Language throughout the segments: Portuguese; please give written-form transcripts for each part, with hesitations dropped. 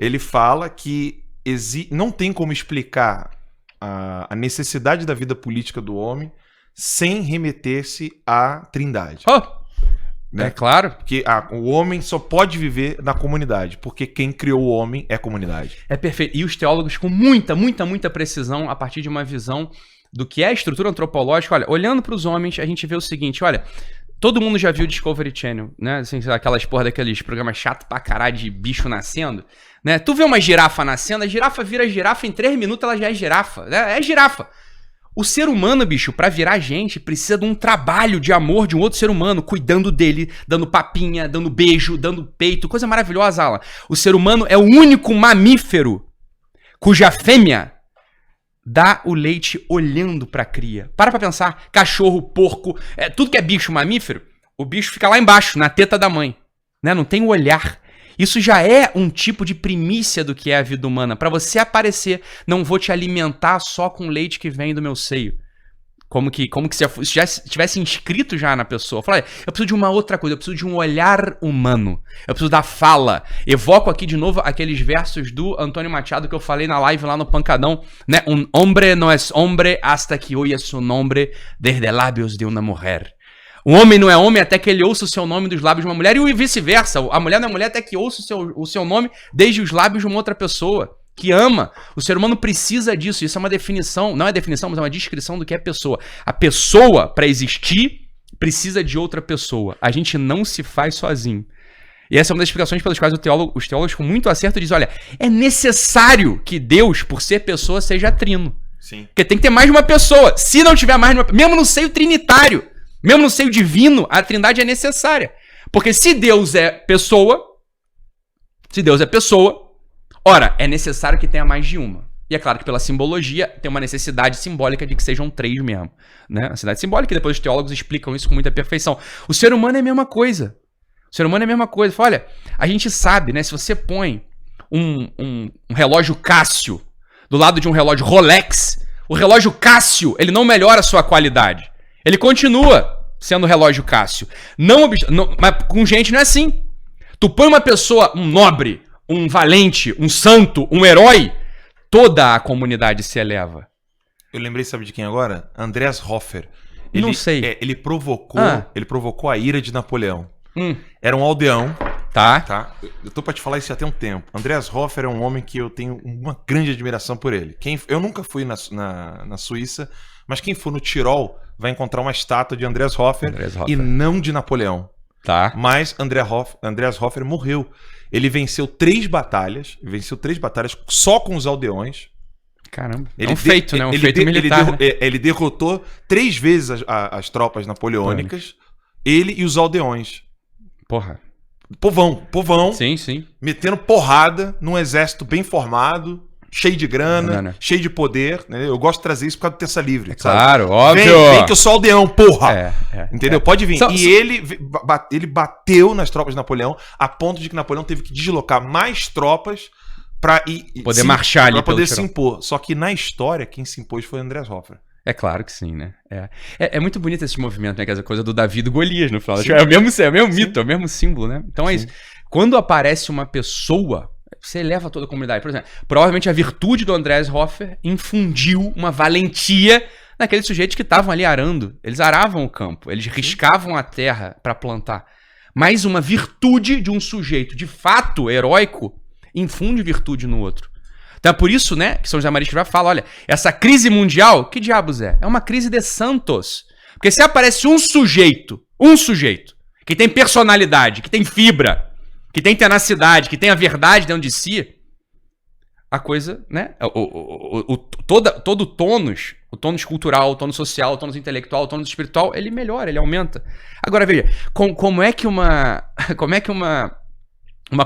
Ele fala que não tem como explicar a necessidade da vida política do homem sem remeter-se à Trindade. Né? É claro. Porque o homem só pode viver na comunidade, porque quem criou o homem é a comunidade. É perfeito. E os teólogos com muita precisão, a partir de uma visão do que é a estrutura antropológica. Olha, olhando para os homens, a gente vê o seguinte, olha, todo mundo já viu Discovery Channel, né? Assim, aquelas porra daqueles programas chato pra caralho de bicho nascendo, né? Tu vê uma girafa nascendo, a girafa vira girafa, em 3 minutos ela já é girafa, né? É girafa. O ser humano, bicho, pra virar gente, precisa de um trabalho de amor de um outro ser humano, cuidando dele, dando papinha, dando beijo, dando peito, coisa maravilhosa, Alan. O ser humano é o único mamífero cuja fêmea dá o leite olhando pra cria. Para pra pensar, cachorro, porco, tudo que é bicho mamífero, o bicho fica lá embaixo, na teta da mãe, né? Não tem o olhar. Isso já é um tipo de primícia do que é a vida humana. Para você aparecer, não vou te alimentar só com leite que vem do meu seio. Como se já estivesse inscrito já na pessoa. Fala, eu preciso de uma outra coisa, eu preciso de um olhar humano. Eu preciso da fala. Evoco aqui de novo aqueles versos do Antônio Machado que eu falei na live lá no Pancadão, né? Um hombre no es hombre hasta que oye su nombre desde lábios de una mujer. O homem não é homem até que ele ouça o seu nome dos lábios de uma mulher e vice-versa. A mulher não é mulher até que ouça o seu nome desde os lábios de uma outra pessoa que ama. O ser humano precisa disso. Isso é uma definição, não é definição, mas é uma descrição do que é pessoa. A pessoa, para existir, precisa de outra pessoa. A gente não se faz sozinho. E essa é uma das explicações pelas quais os teólogos com muito acerto dizem, olha, é necessário que Deus, por ser pessoa, seja trino. Sim. Porque tem que ter mais de uma pessoa. Se não tiver mais de uma, mesmo no seio trinitário, mesmo no seio divino, a trindade é necessária. Porque se Deus é pessoa, ora, é necessário que tenha mais de uma. E é claro que pela simbologia tem uma necessidade simbólica de que sejam 3 mesmo. Né? A necessidade simbólica, e depois os teólogos explicam isso com muita perfeição. O ser humano é a mesma coisa. Fala, olha, a gente sabe, né? Se você põe um relógio Cássio do lado de um relógio Rolex, o relógio Cássio, ele não melhora a sua qualidade. Ele continua sendo relógio Cássio. Mas com gente não é assim. Tu põe uma pessoa, um nobre, um valente, um santo, um herói, toda a comunidade se eleva. Eu lembrei, sabe de quem agora? Andreas Hofer. Não sei. Ele provocou a ira de Napoleão. Era um aldeão. Tá. Eu tô pra te falar isso há tem um tempo. Andreas Hofer é um homem que eu tenho uma grande admiração por ele. Eu nunca fui na Suíça, mas quem for no Tirol vai encontrar uma estátua de Andreas Hofer e não de Napoleão. Tá. Mas Andreas Hofer morreu. Ele venceu 3 batalhas só com os aldeões. Caramba. É um feito, né? Um feito militar. Ele derrotou 3 vezes as tropas napoleônicas, ele e os aldeões. Porra. Povão. Sim. Metendo porrada num exército bem formado, cheio de grana, cheio de poder. Né? Eu gosto de trazer isso por causa do Terça Livre. Claro, óbvio. Vem que eu sou aldeão, porra. Entendeu? Pode vir. Ele bateu nas tropas de Napoleão a ponto de que Napoleão teve que deslocar mais tropas para poder marchar ali, para poder se impor. Só que na história, quem se impôs foi Andreas Hofer. É claro que sim, né? É muito bonito esse movimento, né? Que é essa coisa do Davi e do Golias, no final. É o mesmo mito, é o mesmo símbolo, né? Então é isso. Quando aparece uma pessoa, você eleva toda a comunidade. Por exemplo, provavelmente a virtude do Andreas Hofer infundiu uma valentia naqueles sujeitos que estavam ali arando. Eles aravam o campo, eles riscavam a terra para plantar. Mas uma virtude de um sujeito de fato heróico infunde virtude no outro. Então é por isso, né, que São José Maria Escrivá fala, olha, essa crise mundial, que diabos é? É uma crise de santos. Porque se aparece um sujeito, que tem personalidade, que tem fibra, que tem tenacidade, que tem a verdade dentro de si, a coisa, né, todo o tônus cultural, o tônus social, o tônus intelectual, o tônus espiritual, ele melhora, ele aumenta. Agora veja, como é que uma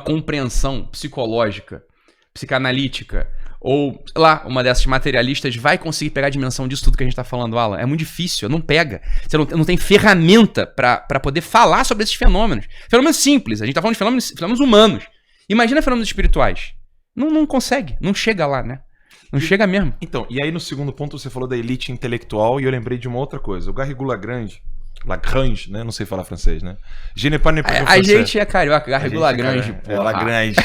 compreensão psicológica, psicanalítica, ou, sei lá, uma dessas materialistas vai conseguir pegar a dimensão disso tudo que a gente tá falando, Alan? É muito difícil, não pega. Você não tem ferramenta pra poder falar sobre esses fenômenos. Fenômenos simples, a gente tá falando de fenômenos humanos. Imagina fenômenos espirituais. Não consegue, não chega lá, né? Não chega mesmo. Então, e aí no segundo ponto você falou da elite intelectual e eu lembrei de uma outra coisa. O Garrigou Lagrange, Lagrange, né? Não sei falar francês, né? Je n'ai pas ne plus A gente é carioca, Garrigou Lagrange, porra. Lagrange.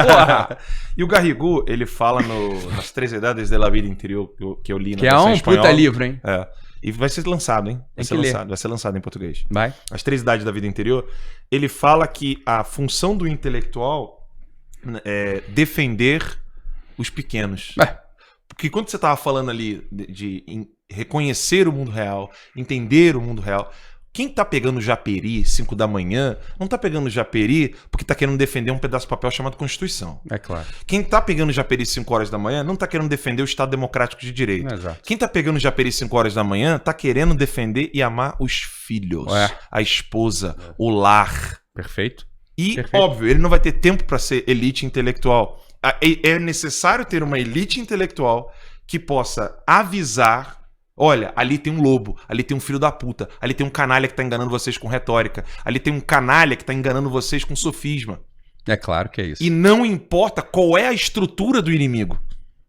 Porra. E o Garrigou, ele fala nas 3 Edades de la Vida Interior, que eu li na versão espanhola. Puta livro, hein? E vai ser lançado, hein? Vai ser lançado em português. Vai. As 3 Idades da Vida Interior. Ele fala que a função do intelectual é defender os pequenos. Porque quando você estava falando ali de reconhecer o mundo real, entender o mundo real, quem tá pegando Japeri 5 da manhã, não tá pegando Japeri porque tá querendo defender um pedaço de papel chamado Constituição. É claro. Quem tá pegando Japeri 5 horas da manhã não tá querendo defender o Estado Democrático de Direito. Exato. Quem tá pegando Japeri 5 horas da manhã tá querendo defender e amar os filhos, a esposa, o lar. Perfeito. E, óbvio, ele não vai ter tempo para ser elite intelectual. É necessário ter uma elite intelectual que possa avisar: olha, ali tem um lobo, ali tem um filho da puta, ali tem um canalha que tá enganando vocês com retórica, ali tem um canalha que tá enganando vocês com sofisma. É claro que é isso. E não importa qual é a estrutura do inimigo,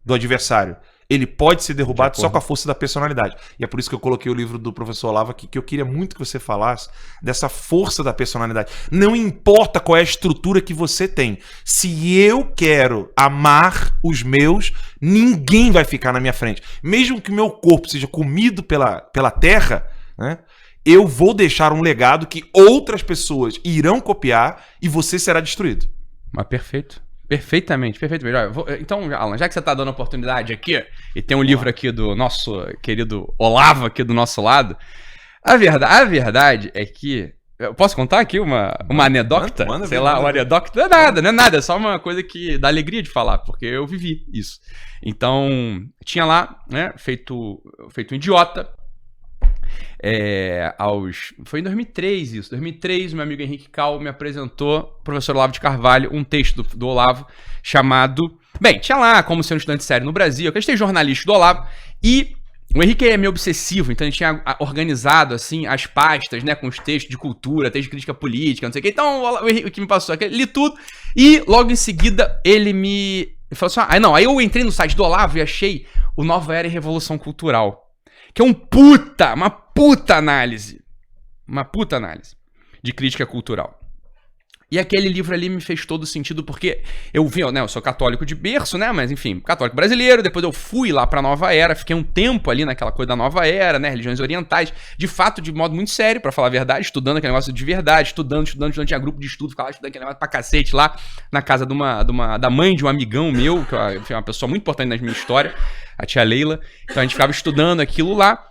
do adversário. Ele pode ser derrubado só com a força da personalidade. E é por isso que eu coloquei o livro do professor Olavo aqui, que eu queria muito que você falasse dessa força da personalidade. Não importa qual é a estrutura que você tem. Se eu quero amar os meus, ninguém vai ficar na minha frente. Mesmo que o meu corpo seja comido pela terra, né, eu vou deixar um legado que outras pessoas irão copiar e você será destruído. Mas perfeito. Perfeitamente. Então, Alan, já que você tá dando oportunidade aqui, e tem um livro aqui do nosso querido Olavo aqui do nosso lado, a verdade é que... Eu posso contar aqui uma anedota? Sei lá, uma anedota? Não é nada, é só uma coisa que dá alegria de falar, porque eu vivi isso. Então, tinha lá, né, feito um idiota, foi em 2003 isso. 2003, meu amigo Henrique Cal me apresentou, professor Olavo de Carvalho, um texto do Olavo chamado... Bem, tinha lá como ser um estudante sério no Brasil, eu questei jornalístico do Olavo, e o Henrique é meio obsessivo, então ele tinha organizado assim as pastas, né, com os textos de cultura, texto de crítica política, não sei o que. Então o Henrique me passou aqui, li tudo, e logo em seguida ele falou assim: aí eu entrei no site do Olavo e achei o Nova Era e Revolução Cultural, que é uma puta análise de crítica cultural. E aquele livro ali me fez todo sentido, porque eu vi, né, eu sou católico de berço, né, mas enfim, católico brasileiro, depois eu fui lá pra Nova Era, fiquei um tempo ali naquela coisa da Nova Era, né, religiões orientais, de fato, de modo muito sério, pra falar a verdade, estudando aquele negócio de verdade, estudando, tinha grupo de estudo, ficava lá estudando aquele negócio pra cacete lá, na casa da mãe de um amigão meu, que é uma pessoa muito importante na minha história, a tia Leila, então a gente ficava estudando aquilo lá.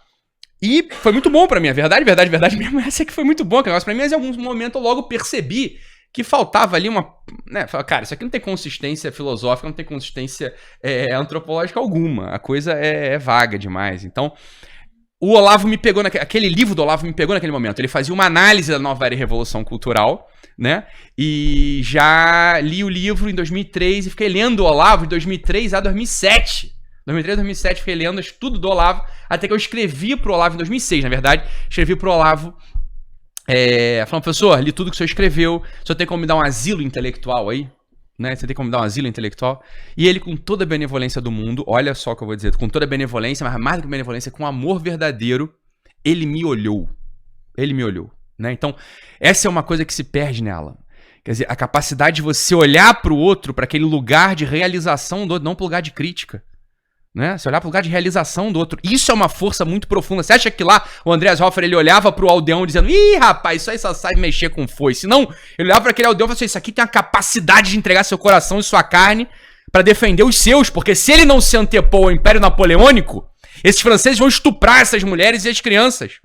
E foi muito bom pra mim, a verdade mesmo, essa é que foi muito bom, que negócio pra mim, mas em alguns momentos eu logo percebi que faltava ali uma... Né, cara, isso aqui não tem consistência filosófica, não tem consistência antropológica alguma, a coisa é vaga demais. Então, o Olavo me pegou, aquele livro do Olavo me pegou naquele momento, ele fazia uma análise da Nova Era e Revolução Cultural, né, e já li o livro em 2003 e fiquei lendo o Olavo de 2003 a 2007. 2007 fiquei lendo tudo do Olavo, até que eu escrevi pro Olavo em 2006, na verdade, escrevi pro Olavo, falando: professor, li tudo que o senhor escreveu, o senhor tem como me dar um asilo intelectual aí? Né? Você tem como me dar um asilo intelectual? E ele, com toda a benevolência do mundo, olha só o que eu vou dizer, com toda a benevolência, mas mais do que benevolência, com amor verdadeiro, ele me olhou. Né? Então, essa é uma coisa que se perde nela. Quer dizer, a capacidade de você olhar pro outro, para aquele lugar de realização do outro, não pro lugar de crítica. Né? Você olhar pro lugar de realização do outro. Isso é uma força muito profunda. Você acha que lá o Andreas Hoffer, ele olhava pro aldeão dizendo: ih, rapaz, isso aí só sabe mexer com foice. Não, ele olhava pra aquele aldeão e falava assim: isso aqui tem a capacidade de entregar seu coração e sua carne pra defender os seus, porque se ele não se antepor ao Império Napoleônico, esses franceses vão estuprar essas mulheres e as crianças.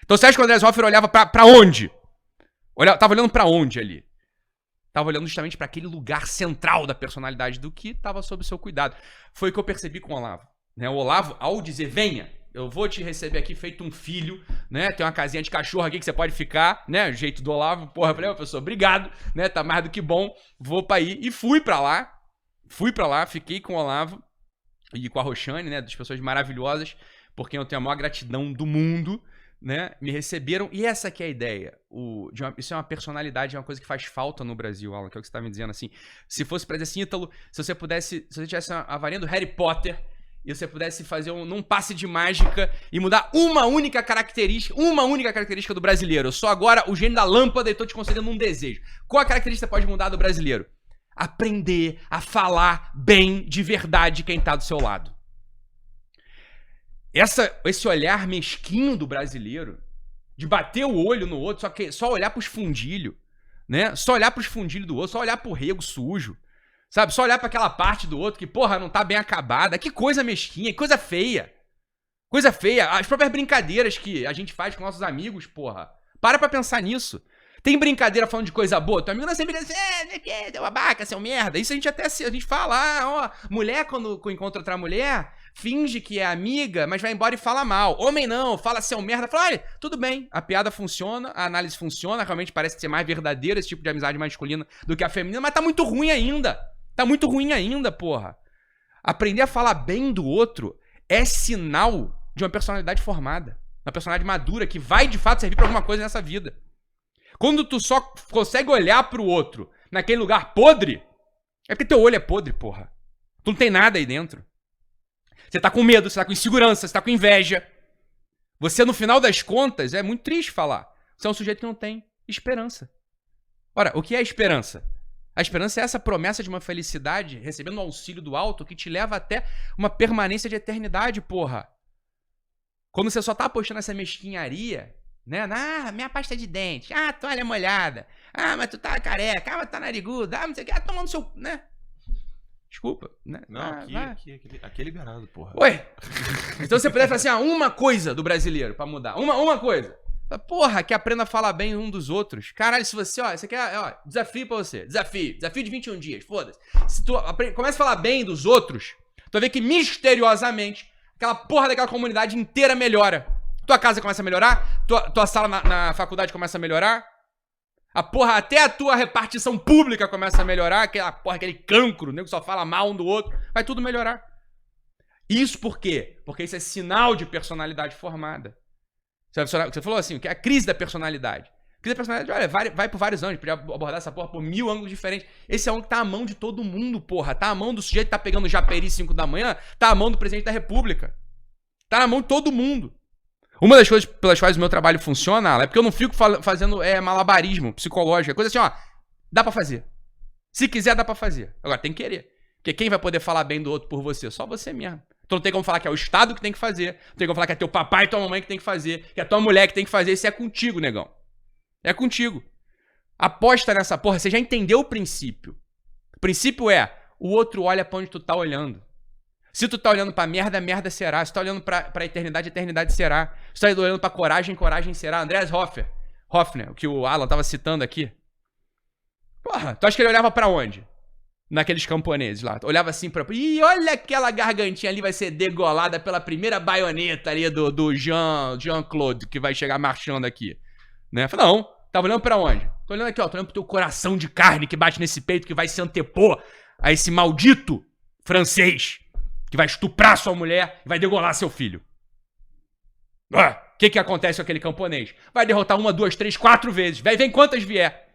Então você acha que o Andreas Hoffer olhava pra onde? Tava olhando pra onde ali? Tava olhando justamente para aquele lugar central da personalidade do que estava sob seu cuidado. Foi o que eu percebi com o Olavo. Né? O Olavo, ao dizer: venha, eu vou te receber aqui feito um filho, né? Tem uma casinha de cachorro aqui que você pode ficar, né? O jeito do Olavo, porra, eu falei: professor, obrigado, né? Tá mais do que bom, vou pra aí. E fui pra lá, fiquei com o Olavo e com a Roxane, né? Das pessoas maravilhosas, por quem eu tenho a maior gratidão do mundo, né, me receberam, e essa que é a ideia. Isso é uma personalidade, é uma coisa que faz falta no Brasil, Alan, que é o que você tá me dizendo assim. Se fosse pra dizer assim: Ítalo, se você tivesse a varinha do Harry Potter e você pudesse fazer num passe de mágica e mudar uma única característica do brasileiro. Eu sou agora o gênio da lâmpada e tô te concedendo um desejo. Qual a característica pode mudar do brasileiro? Aprender a falar bem de verdade quem tá do seu lado. Esse olhar mesquinho do brasileiro, de bater o olho no outro, só olhar pros fundilhos, né? Só olhar pros fundilhos do outro, só olhar pro rego sujo. Sabe? Só olhar pra aquela parte do outro que, porra, não tá bem acabada. Que coisa mesquinha, que coisa feia. Coisa feia. As próprias brincadeiras que a gente faz com nossos amigos, porra. Para pra pensar nisso. Tem brincadeira falando de coisa boa. Teu amigo não é sempre assim, teu babaca, seu merda. Isso a gente fala, ó. Mulher, quando encontra outra mulher, finge que é amiga, mas vai embora e fala mal. Homem não, fala seu merda. Fala, olha, tudo bem, a piada funciona, a análise funciona, realmente parece ser mais verdadeira esse tipo de amizade masculina do que a feminina, mas tá muito ruim ainda. Tá muito ruim ainda, porra. Aprender a falar bem do outro é sinal de uma personalidade formada. Uma personalidade madura que vai, de fato, servir pra alguma coisa nessa vida. Quando tu só consegue olhar pro outro naquele lugar podre, é porque teu olho é podre, porra. Tu não tem nada aí dentro. Você tá com medo, você tá com insegurança, você tá com inveja. Você, no final das contas, é muito triste falar. Você é um sujeito que não tem esperança. Ora, o que é esperança? A esperança é essa promessa de uma felicidade, recebendo o auxílio do alto, que te leva até uma permanência de eternidade, porra. Quando você só tá apostando nessa mesquinharia, né? Ah, minha pasta de dente. Ah, toalha molhada. Ah, mas tu tá careca. Ah, mas tá narigudo. Ah, não sei o que. Ah, tomando seu... né? Desculpa, né? Não, aqui é liberado, porra. Oi! Então você puder falar assim, uma coisa do brasileiro pra mudar. Uma coisa. Porra, que aprenda a falar bem um dos outros. Caralho, se você, ó, isso aqui é, ó, desafio pra você. Desafio de 21 dias, foda-se. Se tu começa a falar bem dos outros, tu vai ver que misteriosamente aquela porra daquela comunidade inteira melhora. Tua casa começa a melhorar, tua sala na faculdade começa a melhorar, até a tua repartição pública começa a melhorar, aquele cancro, o nego só fala mal um do outro, vai tudo melhorar. Isso por quê? Porque isso é sinal de personalidade formada. Você falou assim, que é a crise da personalidade. A crise da personalidade, olha, vai por vários anos, podia abordar essa porra por 1000 ângulos diferentes. Esse é um que tá à mão de todo mundo, porra. Tá à mão do sujeito que tá pegando Japeri 5 da manhã, tá à mão do presidente da república. Tá na mão de todo mundo. Uma das coisas pelas quais o meu trabalho funciona, Alan, é porque eu não fico fazendo malabarismo psicológico. É coisa assim, ó, dá pra fazer. Se quiser, dá pra fazer. Agora, tem que querer. Porque quem vai poder falar bem do outro por você? Só você mesmo. Então não tem como falar que é o Estado que tem que fazer, não tem como falar que é teu papai e tua mamãe que tem que fazer, que é tua mulher que tem que fazer. Isso é contigo, negão. É contigo. Aposta nessa porra. Você já entendeu o princípio. O princípio é, o outro olha pra onde tu tá olhando. Se tu tá olhando pra merda, merda será. Se tu tá olhando pra eternidade, eternidade será. Se tu tá olhando pra coragem, coragem será. Andreas Hofner, o que o Alan tava citando aqui. Porra, tu acha que ele olhava pra onde? Naqueles camponeses lá. Olhava assim pra... Ih, olha aquela gargantinha ali, vai ser degolada pela primeira baioneta ali do Jean-Claude, que vai chegar marchando aqui. Né? Falei, não, tava olhando pra onde? Tô olhando aqui, ó. Tô olhando pro teu coração de carne que bate nesse peito, que vai se antepor a esse maldito francês que vai estuprar sua mulher e vai degolar seu filho. O que acontece com aquele camponês? Vai derrotar 1, 2, 3, 4 vezes. Vem quantas vier.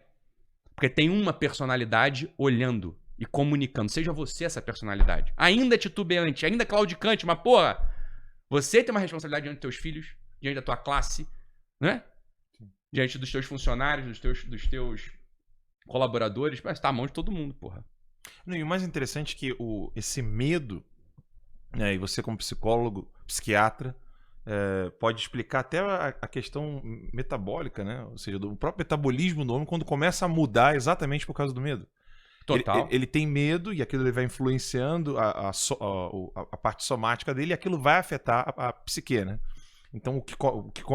Porque tem uma personalidade olhando e comunicando. Seja você essa personalidade. Ainda titubeante, ainda claudicante, mas porra, você tem uma responsabilidade diante dos teus filhos, diante da tua classe, né? Diante dos teus funcionários, dos teus colaboradores, mas tá à mão de todo mundo, porra. Não, e o mais interessante é que esse medo, né, e você como psicólogo, psiquiatra, pode explicar até a questão metabólica, né? Ou seja, do próprio metabolismo do homem quando começa a mudar exatamente por causa do medo. Total. Ele tem medo e aquilo ele vai influenciando a parte somática dele e aquilo vai afetar a psique, né? Então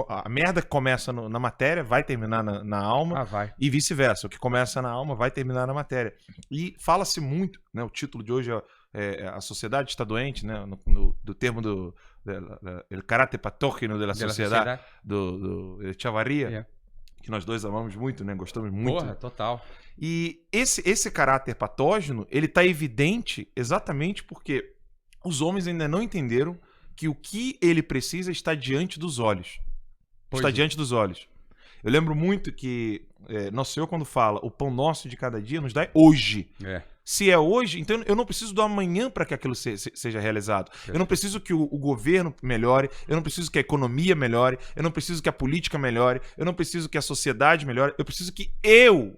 a merda que começa na matéria vai terminar na alma e vice-versa. O que começa na alma vai terminar na matéria. E fala-se muito, né? O título de hoje é A Sociedade Está Doente, né? Do termo do El caráter patógeno da sociedade, do Echevarria, que nós dois amamos muito, né? Gostamos muito. Porra, total. E esse caráter patógeno, ele tá evidente exatamente porque os homens ainda não entenderam que o que ele precisa está diante dos olhos. Diante dos olhos. Eu lembro muito que Nosso Senhor, quando fala o pão nosso de cada dia, nos dá hoje. Se é hoje, então eu não preciso do amanhã para que aquilo seja realizado. Eu não preciso que o governo melhore, eu não preciso que a economia melhore, eu não preciso que a política melhore, eu não preciso que a sociedade melhore, eu preciso que eu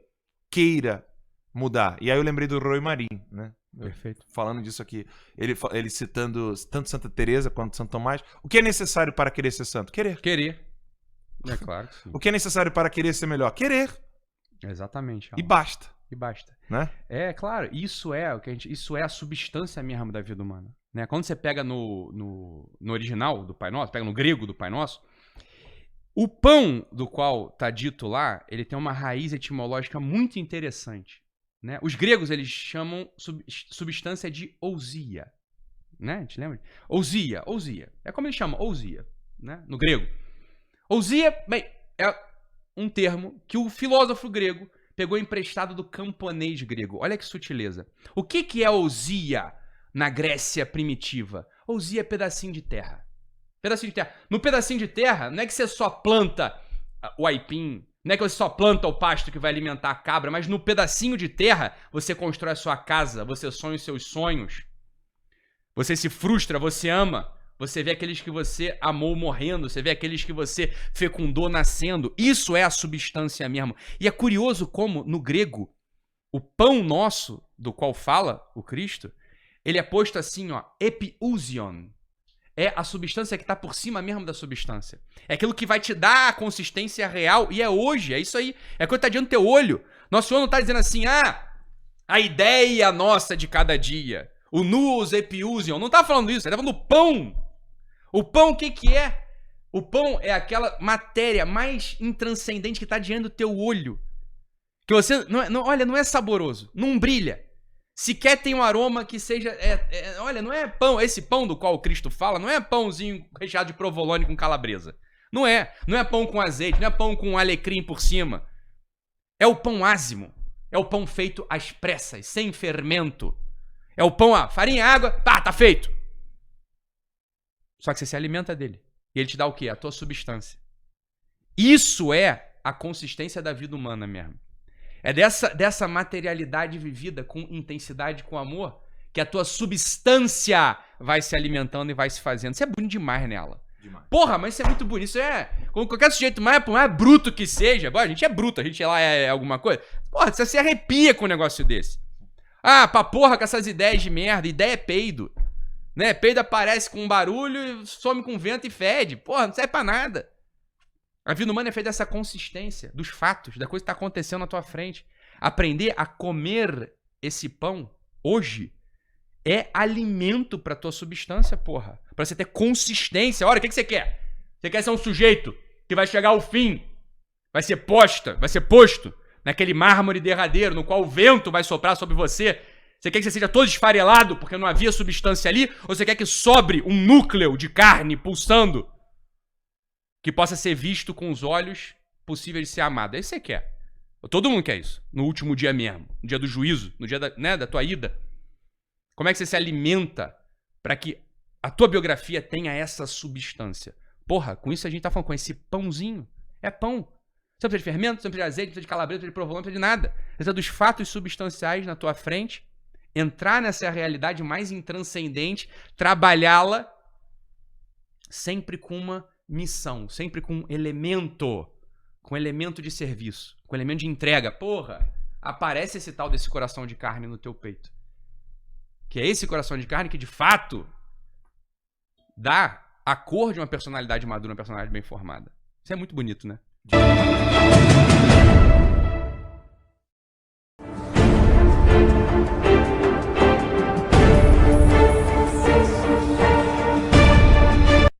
queira mudar. E aí eu lembrei do Roy Marinho, né? Perfeito. Falando disso aqui, ele citando tanto Santa Teresa quanto Santo Tomás. O que é necessário para querer ser santo? Querer. Querer. É claro que sim. O que é necessário para querer ser melhor? Querer. Exatamente. E basta. E basta. Né? É, claro, isso é o que isso é a substância mesmo da vida humana, né? Quando você pega no original do Pai Nosso, pega no grego do Pai Nosso, o pão do qual tá dito lá, ele tem uma raiz etimológica muito interessante, né? Os gregos, eles chamam substância de ousia, né? Te lembra? Ousia. É como eles chamam, ousia, né? No grego. Ousia, bem, é um termo que o filósofo grego pegou emprestado do camponês grego. Olha que sutileza. O que é ousia na Grécia primitiva? Ousia é pedacinho de terra. Pedacinho de terra. No pedacinho de terra, não é que você só planta o aipim, não é que você só planta o pasto que vai alimentar a cabra, mas no pedacinho de terra você constrói a sua casa, você sonha os seus sonhos, você se frustra, você ama, você vê aqueles que você amou morrendo, você vê aqueles que você fecundou nascendo. Isso é a substância mesmo. E é curioso como, no grego, o pão nosso, do qual fala o Cristo, ele é posto assim, ó, epiousion. É a substância que está por cima mesmo da substância. É aquilo que vai te dar a consistência real. E é hoje, é isso aí. É quando está diante do teu olho. Nosso Senhor não está dizendo assim, a ideia nossa de cada dia. O nous epiousion. Não está falando isso, ele está falando do pão. O pão, o que é? O pão é aquela matéria mais intranscendente que está diante do teu olho. Que você, olha, não é saboroso, não brilha. Sequer tem um aroma que seja... olha, não é pão, esse pão do qual o Cristo fala, não é pãozinho recheado de provolone com calabresa. Não é pão com azeite, não é pão com alecrim por cima. É o pão ázimo. É o pão feito às pressas, sem fermento. É o pão, farinha, água, tá feito. Só que você se alimenta dele. E ele te dá o quê? A tua substância. Isso é a consistência da vida humana mesmo. É dessa materialidade vivida com intensidade, com amor, que a tua substância vai se alimentando e vai se fazendo. Isso é bonito demais nela. Demais. Porra, mas isso é muito bonito. Isso é... Com qualquer sujeito mais bruto que seja. Bom, a gente é bruto, a gente lá é alguma coisa. Porra, você se arrepia com um negócio desse. Pra porra com essas ideias de merda. Ideia é peido. Né? Peido aparece com um barulho, some com vento e fede. Porra, não serve pra nada. A vida humana é feita dessa consistência, dos fatos, da coisa que tá acontecendo na tua frente. Aprender a comer esse pão hoje é alimento pra tua substância, porra. Pra você ter consistência. Olha, o que você quer? Você quer ser um sujeito que vai chegar ao fim, vai ser posto naquele mármore derradeiro no qual o vento vai soprar sobre você. Você quer que você seja todo esfarelado porque não havia substância ali? Ou você quer que sobre um núcleo de carne pulsando que possa ser visto com os olhos possíveis de ser amado? É isso que você quer. Todo mundo quer isso. No último dia mesmo. No dia do juízo. No dia da tua ida. Como é que você se alimenta para que a tua biografia tenha essa substância? Porra, com isso a gente tá falando, com esse pãozinho. É pão. Você não precisa de fermento, você não precisa de azeite, não precisa de calabresa, não precisa de provolone, não precisa de nada. Você precisa dos fatos substanciais na tua frente. Entrar nessa realidade mais intranscendente, trabalhá-la sempre com uma missão, sempre com um elemento de serviço, com elemento de entrega. Porra, aparece esse tal desse coração de carne no teu peito. Que é esse coração de carne que, de fato, dá a cor de uma personalidade madura, uma personalidade bem formada. Isso é muito bonito, né?